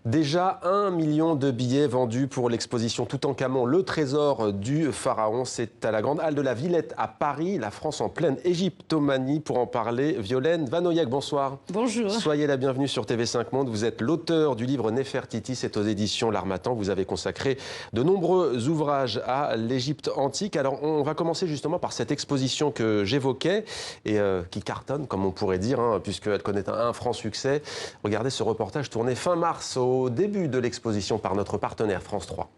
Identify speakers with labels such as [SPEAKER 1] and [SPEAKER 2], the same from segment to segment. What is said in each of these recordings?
[SPEAKER 1] Déjà 1 million de billets vendus pour l'exposition Toutankhamon, le trésor du pharaon. C'est à la Grande Halle de la Villette à Paris, la France en pleine égyptomanie. Pour en parler, Violaine Vanoyek, bonsoir.
[SPEAKER 2] Bonjour.
[SPEAKER 1] Soyez la bienvenue sur TV5 Monde. Vous êtes l'auteur du livre Néfertiti, c'est aux éditions L'Harmattan. Vous avez consacré de nombreux ouvrages à l'Égypte antique. Alors on va commencer justement par cette exposition que j'évoquais et qui cartonne, comme on pourrait dire, puisqu'elle connaît un franc succès. Regardez ce reportage tourné fin mars au début de l'exposition par notre partenaire France 3.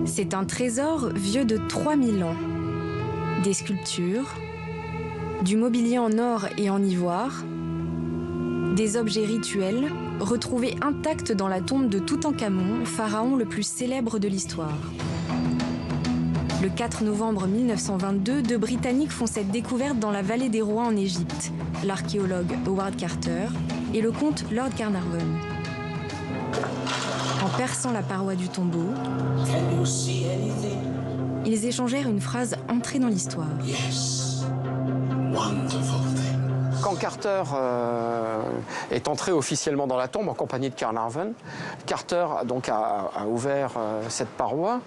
[SPEAKER 3] C'est un trésor vieux de 3000 ans. Des sculptures, du mobilier en or et en ivoire, des objets rituels retrouvés intacts dans la tombe de Toutankhamon, pharaon le plus célèbre de l'histoire. Le 4 novembre 1922, deux Britanniques font cette découverte dans la vallée des rois en Égypte, l'archéologue Howard Carter et le comte Lord Carnarvon. En perçant la paroi du tombeau, ils échangèrent une phrase entrée dans l'histoire.
[SPEAKER 4] Quand Carter est entré officiellement dans la tombe en compagnie de Carnarvon, Carter donc a ouvert cette paroi.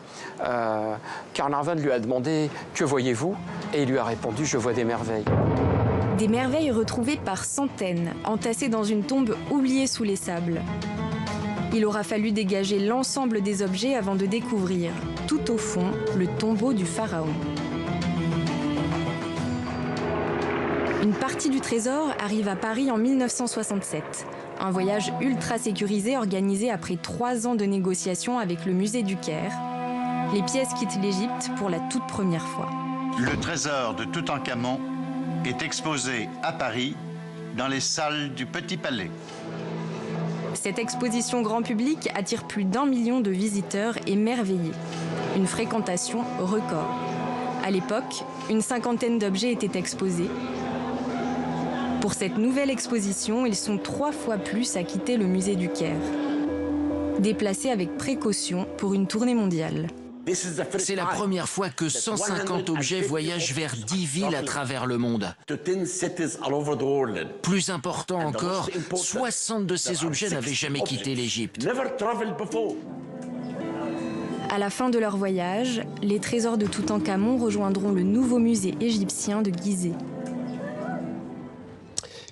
[SPEAKER 4] Carnarvon lui a demandé « Que voyez-vous » et il lui a répondu « Je vois des merveilles ».
[SPEAKER 3] Des merveilles retrouvées par centaines, entassées dans une tombe oubliée sous les sables. Il aura fallu dégager l'ensemble des objets avant de découvrir, tout au fond, le tombeau du pharaon. Une partie du trésor arrive à Paris en 1967. Un voyage ultra sécurisé organisé après 3 ans de négociations avec le musée du Caire. Les pièces quittent l'Égypte pour la toute première fois.
[SPEAKER 5] Le trésor de Toutankhamon est exposé à Paris, dans les salles du Petit Palais.
[SPEAKER 3] Cette exposition grand public attire plus d'1 million de visiteurs émerveillés. Une fréquentation record. À l'époque, une 50aine d'objets étaient exposés. Pour cette nouvelle exposition, ils sont 3 fois plus à quitter le musée du Caire. Déplacés avec précaution pour une tournée mondiale.
[SPEAKER 6] C'est la première fois que 150 objets voyagent vers 10 villes à travers le monde. Plus important encore, 60 de ces objets n'avaient jamais quitté l'Égypte.
[SPEAKER 3] À la fin de leur voyage, les trésors de Toutankhamon rejoindront le nouveau musée égyptien de Gizeh.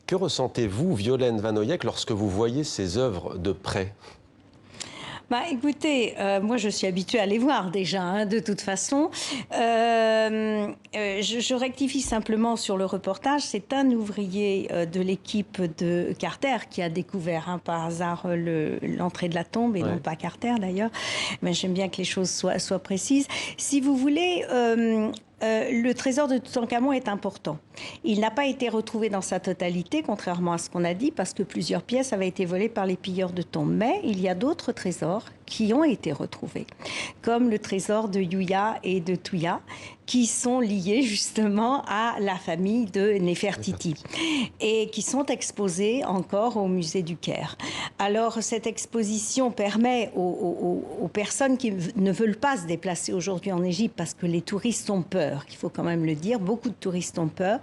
[SPEAKER 1] Que ressentez-vous, Violaine Vanoyek, lorsque vous voyez ces œuvres de près ?
[SPEAKER 2] Écoutez, moi je suis habituée à les voir déjà, de toute façon. Je rectifie simplement sur le reportage. C'est un ouvrier de l'équipe de Carter qui a découvert par hasard l'entrée de la tombe, et non pas Carter d'ailleurs. Mais j'aime bien que les choses soient précises. Si vous voulez... le trésor de Toutankhamon est important. Il n'a pas été retrouvé dans sa totalité, contrairement à ce qu'on a dit, parce que plusieurs pièces avaient été volées par les pilleurs de tombes. Mais il y a d'autres trésors qui ont été retrouvés, comme le trésor de Yuya et de Tuya, qui sont liés justement à la famille de Néfertiti et qui sont exposés encore au musée du Caire. Alors cette exposition permet aux personnes qui ne veulent pas se déplacer aujourd'hui en Égypte, parce que les touristes ont peur, il faut quand même le dire, beaucoup de touristes ont peur,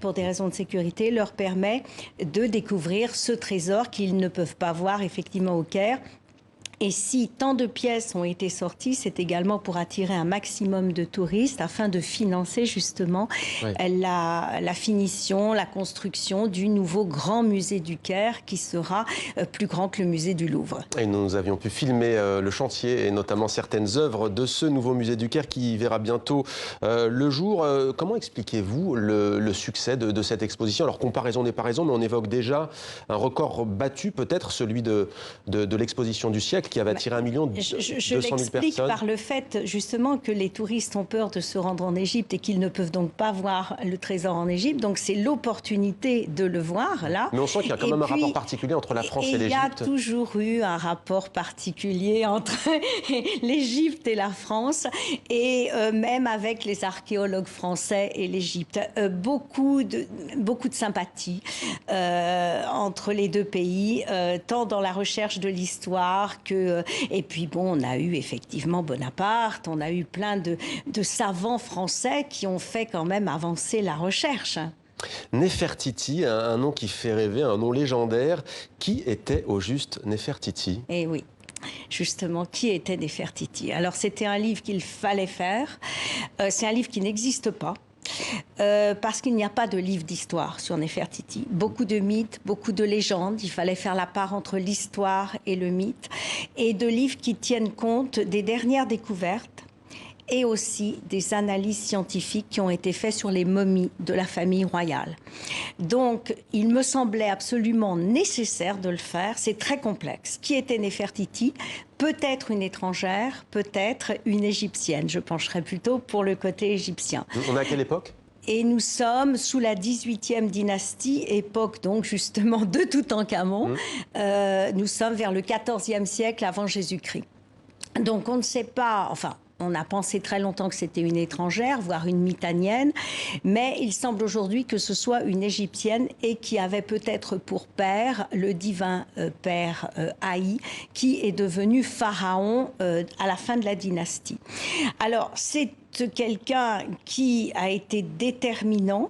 [SPEAKER 2] pour des raisons de sécurité, leur permet de découvrir ce trésor qu'ils ne peuvent pas voir effectivement au Caire. Et si tant de pièces ont été sorties, c'est également pour attirer un maximum de touristes afin de financer justement la finition, la construction du nouveau grand musée du Caire qui sera plus grand que le musée du Louvre.
[SPEAKER 1] Et nous avions pu filmer le chantier et notamment certaines œuvres de ce nouveau musée du Caire qui verra bientôt le jour. Comment expliquez-vous le succès de cette exposition? Alors comparaison n'est pas raison, mais on évoque déjà un record battu, peut-être celui de l'exposition du siècle, qui avait attiré 1 200 000 personnes.
[SPEAKER 2] Je l'explique par le fait justement que les touristes ont peur de se rendre en Égypte et qu'ils ne peuvent donc pas voir le trésor en Égypte. Donc c'est l'opportunité de le voir là.
[SPEAKER 1] Mais on sent qu'il y a quand même un rapport particulier entre la France et l'Égypte.
[SPEAKER 2] Il y a toujours eu un rapport particulier entre l'Égypte et la France, et même avec les archéologues français et l'Égypte. Beaucoup de sympathie entre les deux pays, tant dans la recherche de l'histoire que et puis bon, on a eu effectivement Bonaparte, on a eu plein de savants français qui ont fait quand même avancer la recherche.
[SPEAKER 1] Néfertiti, un nom qui fait rêver, un nom légendaire. Qui était au juste Néfertiti?
[SPEAKER 2] Eh oui. Justement, qui était Néfertiti? Alors, c'était un livre qu'il fallait faire. C'est un livre qui n'existe pas. Parce qu'il n'y a pas de livre d'histoire sur Néfertiti. Beaucoup de mythes, beaucoup de légendes. Il fallait faire la part entre l'histoire et le mythe. Et de livres qui tiennent compte des dernières découvertes et aussi des analyses scientifiques qui ont été faites sur les momies de la famille royale. Donc, il me semblait absolument nécessaire de le faire. C'est très complexe. Qui était Néfertiti? Peut-être une étrangère, peut-être une égyptienne. Je pencherais plutôt pour le côté égyptien.
[SPEAKER 1] On est à quelle époque?
[SPEAKER 2] Et nous sommes sous la 18e dynastie, époque donc justement de Toutankhamon. Nous sommes vers le 14e siècle avant Jésus-Christ. Donc on ne sait pas, enfin... On a pensé très longtemps que c'était une étrangère, voire une Mitannienne, mais il semble aujourd'hui que ce soit une Égyptienne et qui avait peut-être pour père le divin père Haï, qui est devenu pharaon à la fin de la dynastie. Alors, c'est quelqu'un qui a été déterminant,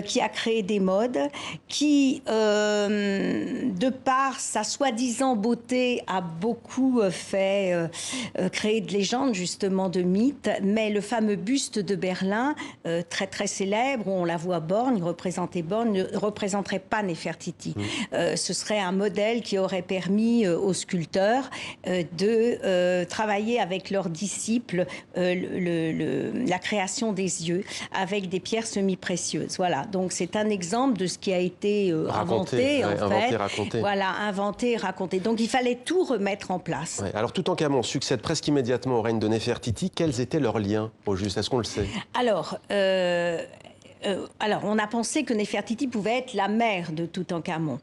[SPEAKER 2] qui a créé des modes, qui, de par sa soi-disant beauté, a beaucoup fait créer de légendes, justement de mythes, mais le fameux buste de Berlin, très très célèbre, où on la voit borgne, représentait borgne, ne représenterait pas Néfertiti. Ce serait un modèle qui aurait permis aux sculpteurs de travailler avec leurs disciples la création des yeux avec des pierres semi-précieuses. Voilà, donc c'est un exemple de ce qui a été inventé,
[SPEAKER 1] raconté.
[SPEAKER 2] Voilà, inventé et raconté. Donc il fallait tout remettre en place.
[SPEAKER 1] Ouais. Alors Toutankhamon succède presque immédiatement au règne de Néfertiti. Quels étaient leurs liens, au juste? Est-ce qu'on le sait?
[SPEAKER 2] Alors, on a pensé que Néfertiti pouvait être la mère de Toutankhamon.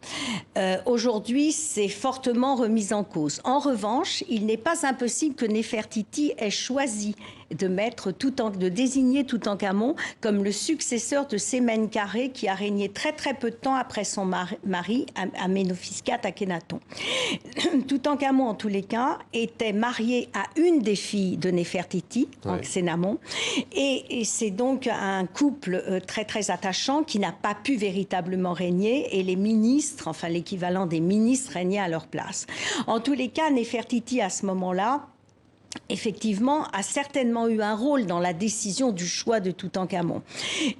[SPEAKER 2] Aujourd'hui, c'est fortement remis en cause. En revanche, il n'est pas impossible que Néfertiti ait choisi de désigner Toutankhamon comme le successeur de Sémenkaré, qui a régné très très peu de temps après son mari, Amenophiscat Akhenaton. Toutankhamon, en tous les cas, était marié à une des filles de Néfertiti, donc Sénamon, et c'est donc un couple très très attachant qui n'a pas pu véritablement régner, et les ministres, enfin l'équivalent des ministres, régnaient à leur place. En tous les cas, Néfertiti, à ce moment-là, effectivement, a certainement eu un rôle dans la décision du choix de Toutankhamon.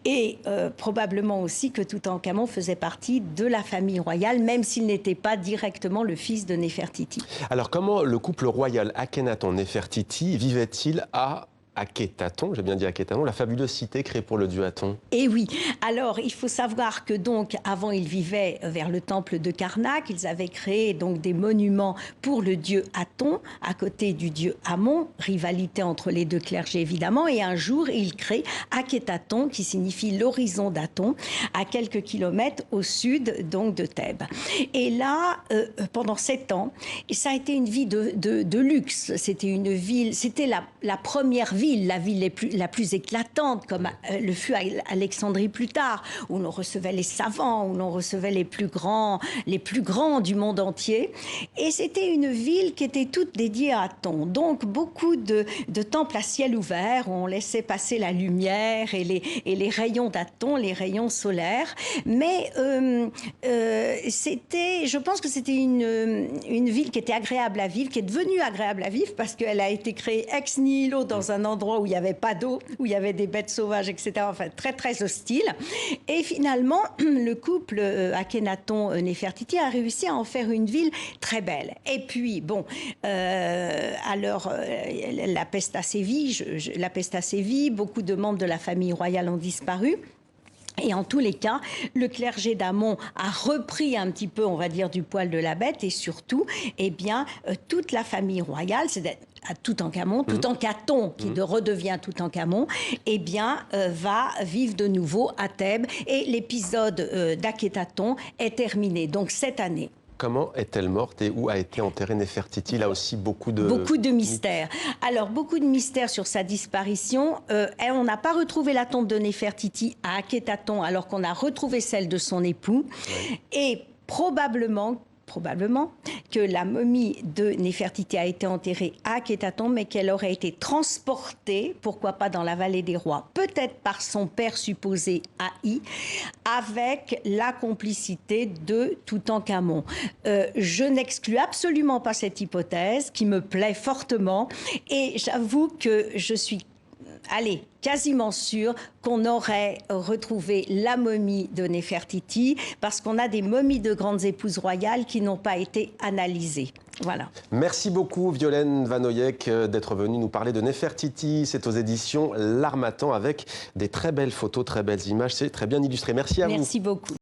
[SPEAKER 2] Et probablement aussi que Toutankhamon faisait partie de la famille royale, même s'il n'était pas directement le fils de Néfertiti.
[SPEAKER 1] Alors, comment le couple royal Akhenaton-Néfertiti vivait-il à Akhetaton, j'ai bien dit Akhetaton, la fabuleuse cité créée pour le dieu Aton?
[SPEAKER 2] Eh oui. Alors, il faut savoir que donc, avant, ils vivaient vers le temple de Karnak. Ils avaient créé donc des monuments pour le dieu Aton, à côté du dieu Amon, rivalité entre les deux clergés évidemment. Et un jour, ils créent Akhetaton, qui signifie l'horizon d'Aton, à quelques kilomètres au sud donc de Thèbes. Et là, pendant 7 ans, et ça a été une vie de luxe. C'était une ville, c'était la première ville, la ville la plus éclatante, comme le fut Alexandrie plus tard, où l'on recevait les savants, où l'on recevait les plus grands du monde entier. Et c'était une ville qui était toute dédiée à Aton. Donc beaucoup de temples à ciel ouvert, où on laissait passer la lumière et les rayons d'Aton, les rayons solaires. Mais je pense que c'était une ville qui était agréable à vivre, qui est devenue agréable à vivre, parce qu'elle a été créée ex nihilo dans un endroit où il n'y avait pas d'eau, où il y avait des bêtes sauvages, etc. Enfin, très, très hostile. Et finalement, le couple Akhenaton-Néfertiti a réussi à en faire une ville très belle. Et puis, bon, alors, la peste a sévi, beaucoup de membres de la famille royale ont disparu. Et en tous les cas, le clergé d'Amon a repris un petit peu, on va dire, du poil de la bête, et surtout, eh bien, toute la famille royale, c'est à Toutankhamon, Toutankhaton, qui redevient Toutankhamon, eh bien, va vivre de nouveau à Thèbes, et l'épisode d'Akhetaton est terminé, donc cette année.
[SPEAKER 1] Comment est-elle morte et où a été enterrée Néfertiti? Là aussi, beaucoup de
[SPEAKER 2] mystères. Alors, beaucoup de mystères sur sa disparition. On n'a pas retrouvé la tombe de Néfertiti à Akhetaton, alors qu'on a retrouvé celle de son époux. Ouais. Et probablement que la momie de Néfertiti a été enterrée à Kétaton, mais qu'elle aurait été transportée, pourquoi pas dans la vallée des rois, peut-être par son père supposé Haï, avec la complicité de Toutankhamon. Je n'exclus absolument pas cette hypothèse qui me plaît fortement et j'avoue que je suis quasiment sûre qu'on aurait retrouvé la momie de Néfertiti parce qu'on a des momies de grandes épouses royales qui n'ont pas été analysées. Voilà.
[SPEAKER 1] Merci beaucoup Violaine Vanoyek d'être venue nous parler de Néfertiti. C'est aux éditions L'Harmattan avec des très belles photos, très belles images. C'est très bien illustré. Merci à vous.
[SPEAKER 2] Merci beaucoup.